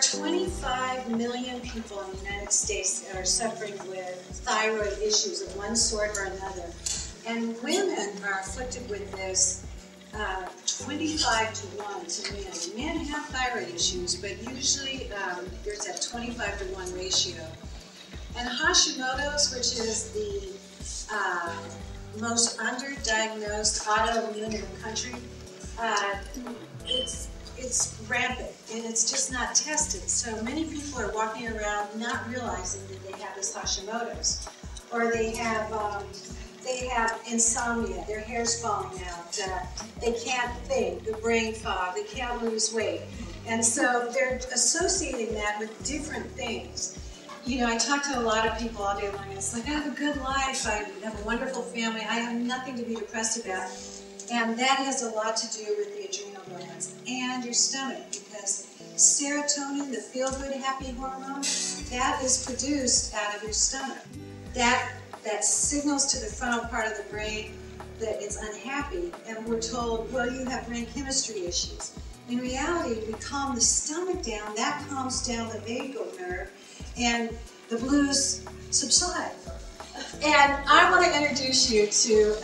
25 million people in the United States that are suffering with thyroid issues of one sort or another. And women are afflicted with this 25 to 1 to men. Men have thyroid issues, but usually there's that 25 to 1 ratio. And Hashimoto's, which is the most underdiagnosed autoimmune in the country, it's rampant and it's just not tested. So many people are walking around not realizing that they have this Hashimoto's, or they have insomnia, their hair's falling out, they can't think, the brain fog, they can't lose weight. And so they're associating that with different things. You know, I talk to a lot of people all day long, and it's like, I have a good life, I have a wonderful family, I have nothing to be depressed about. And that has a lot to do with the adrenal glands and your stomach, because serotonin, the feel-good, happy hormone, that is produced out of your stomach. That signals to the frontal part of the brain that it's unhappy, and we're told, well, you have brain chemistry issues. In reality, we calm the stomach down, that calms down the vagal nerve, and the blues subside. And I want to introduce you to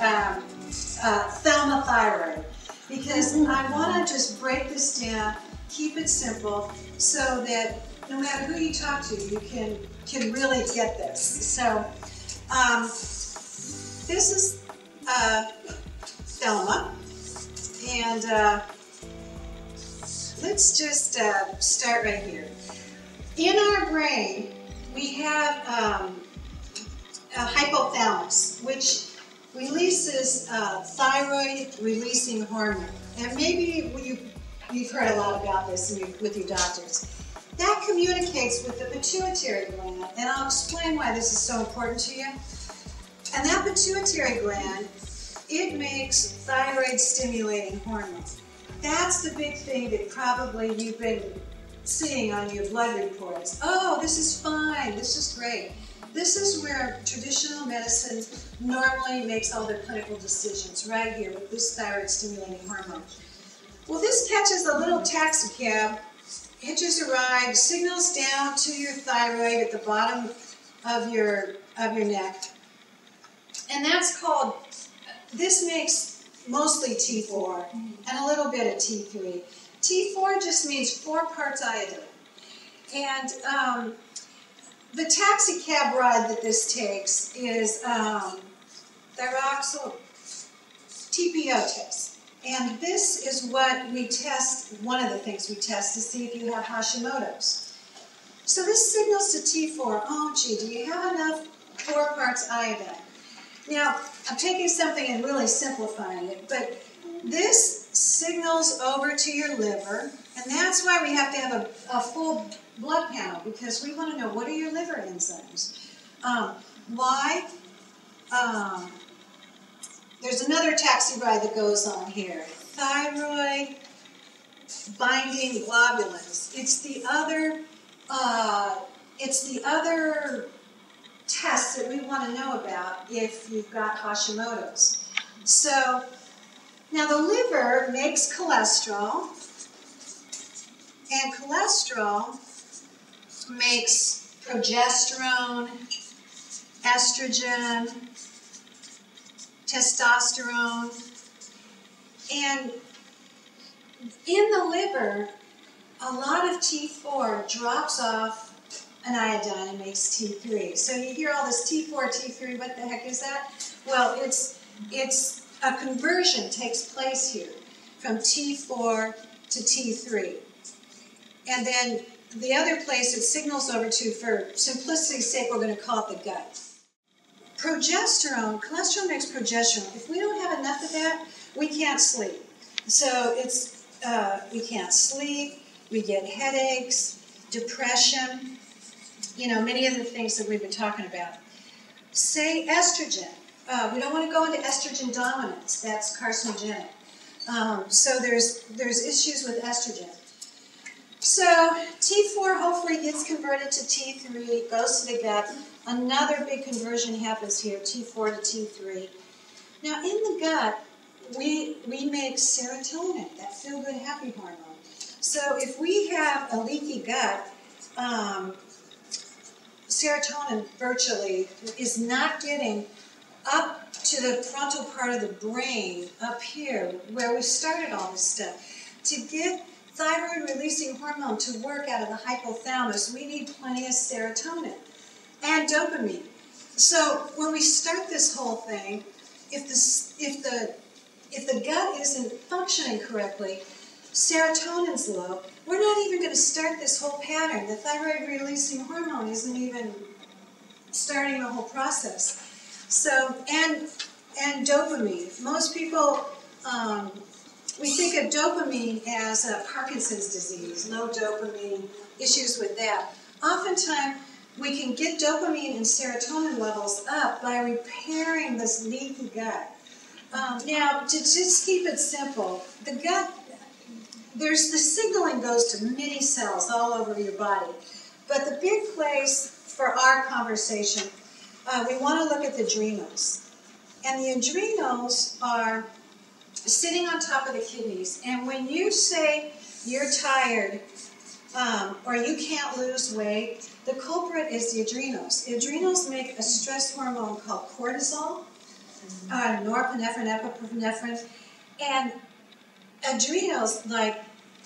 thyroid, because I want to just break this down, keep it simple, so that no matter who you talk to, you can really get this. So this is Thelma, and let's just start right here. In our brain, we have a hypothalamus, which releases thyroid-releasing hormone. And maybe you've heard a lot about this with your doctors. That communicates with the pituitary gland, and I'll explain why this is so important to you. And that pituitary gland, it makes thyroid-stimulating hormone. That's the big thing that probably you've been seeing on your blood reports. Oh, this is fine, this is great. This is where traditional medicine normally makes all their clinical decisions, right here with this thyroid-stimulating hormone. Well, this catches a little taxi cab, hitches a ride, signals down to your thyroid at the bottom of your neck, and that's called, this makes mostly T4 and a little bit of T3. T4 just means 4 parts iodine. And the taxi cab ride that this takes is thyroxyl TPO test. And this is what we test, one of the things we test to see if you have Hashimoto's. So this signals to T4, oh gee, do you have enough 4 parts iodine? Now, I'm taking something and really simplifying it, but this signals over to your liver, and that's why we have to have a full blood panel, because we want to know, what are your liver enzymes? Why? There's another taxi ride that goes on here. Thyroid binding globulins. It's the other test that we want to know about if you've got Hashimoto's. So now the liver makes cholesterol, and cholesterol makes progesterone, estrogen, testosterone, and in the liver, a lot of T4 drops off an iodine and makes T3. So you hear all this T4, T3, what the heck is that? Well, it's a conversion takes place here from T4 to T3. And then the other place it signals over to, for simplicity's sake, we're going to call it the gut. Progesterone, cholesterol makes progesterone. If we don't have enough of that, we can't sleep. So we can't sleep, we get headaches, depression, many of the things that we've been talking about. Say estrogen. We don't want to go into estrogen dominance. That's carcinogenic. So there's issues with estrogen. So T4 hopefully gets converted to T3, goes to the gut. Another big conversion happens here, T4 to T3. Now in the gut, we make serotonin, that feel-good, happy hormone. So if we have a leaky gut, serotonin virtually is not getting up to the frontal part of the brain, up here, where we started all this stuff. To get thyroid-releasing hormone to work out of the hypothalamus, we need plenty of serotonin and dopamine. So when we start this whole thing, if the gut isn't functioning correctly, serotonin's low, we're not even going to start this whole pattern. The thyroid-releasing hormone isn't even starting the whole process. So, and dopamine. Most people, we think of dopamine as Parkinson's disease, low dopamine, issues with that. Oftentimes, we can get dopamine and serotonin levels up by repairing this leaky gut. Now, to just keep it simple, the gut, the signaling goes to many cells all over your body. But the big place for our conversation, we want to look at the adrenals. And the adrenals are sitting on top of the kidneys. And when you say you're tired or you can't lose weight, the culprit is the adrenals. The adrenals make a stress hormone called cortisol, norepinephrine, epinephrine, and adrenals,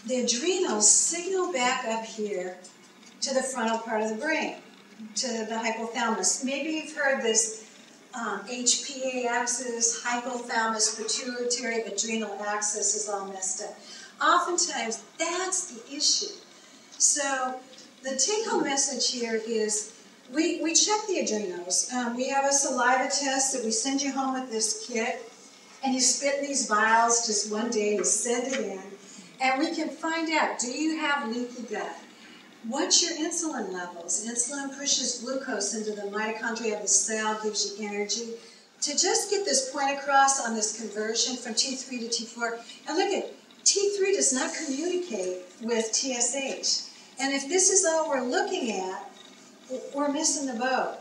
the adrenals signal back up here to the frontal part of the brain, to the hypothalamus. Maybe you've heard this HPA axis, hypothalamus, pituitary adrenal axis is all messed up. Oftentimes, that's the issue. So the take-home message here is we check the adrenals. We have a saliva test that we send you home with this kit, and you spit in these vials just one day, you send it in, and we can find out, do you have leaky gut? What's your insulin levels? Insulin pushes glucose into the mitochondria of the cell, gives you energy. To just get this point across on this conversion from T3 to T4, and look at, T3 does not communicate with TSH. And if this is all we're looking at, we're missing the boat.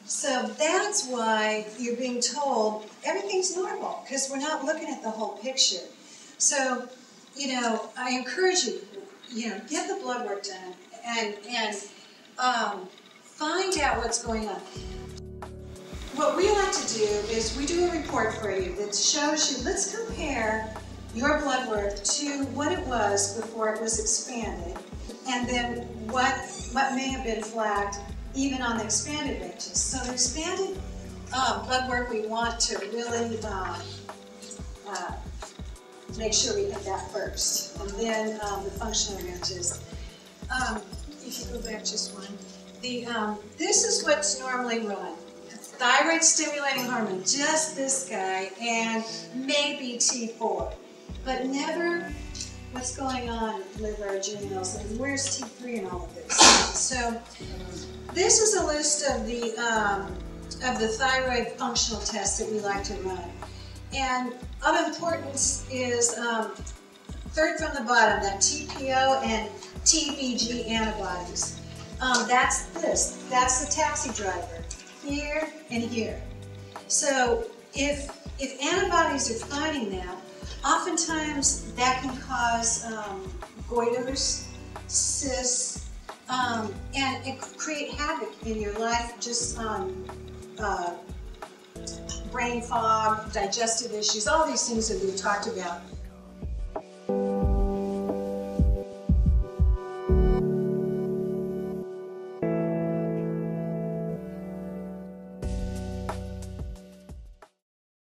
So that's why you're being told everything's normal, because we're not looking at the whole picture. So, I encourage you, get the blood work done and find out what's going on. What we like to do is we do a report for you that shows you, let's compare your blood work to what it was before it was expanded, and then what may have been flagged even on the expanded ranges. So the expanded blood work, we want to really make sure we hit that first. And then the functional ranges. If you go back just one. This is what's normally run. Thyroid stimulating hormone, just this guy, and maybe T4. But never what's going on with liver, adrenals, and where's T3 and all of this. So this is a list of the thyroid functional tests that we like to run. And of importance is third from the bottom, that TPO and TBG antibodies. That's the taxi driver, here and here. So if antibodies are finding that, oftentimes that can cause goiters, cysts, and it could create havoc in your life, just brain fog, digestive issues, all these things that we've talked about.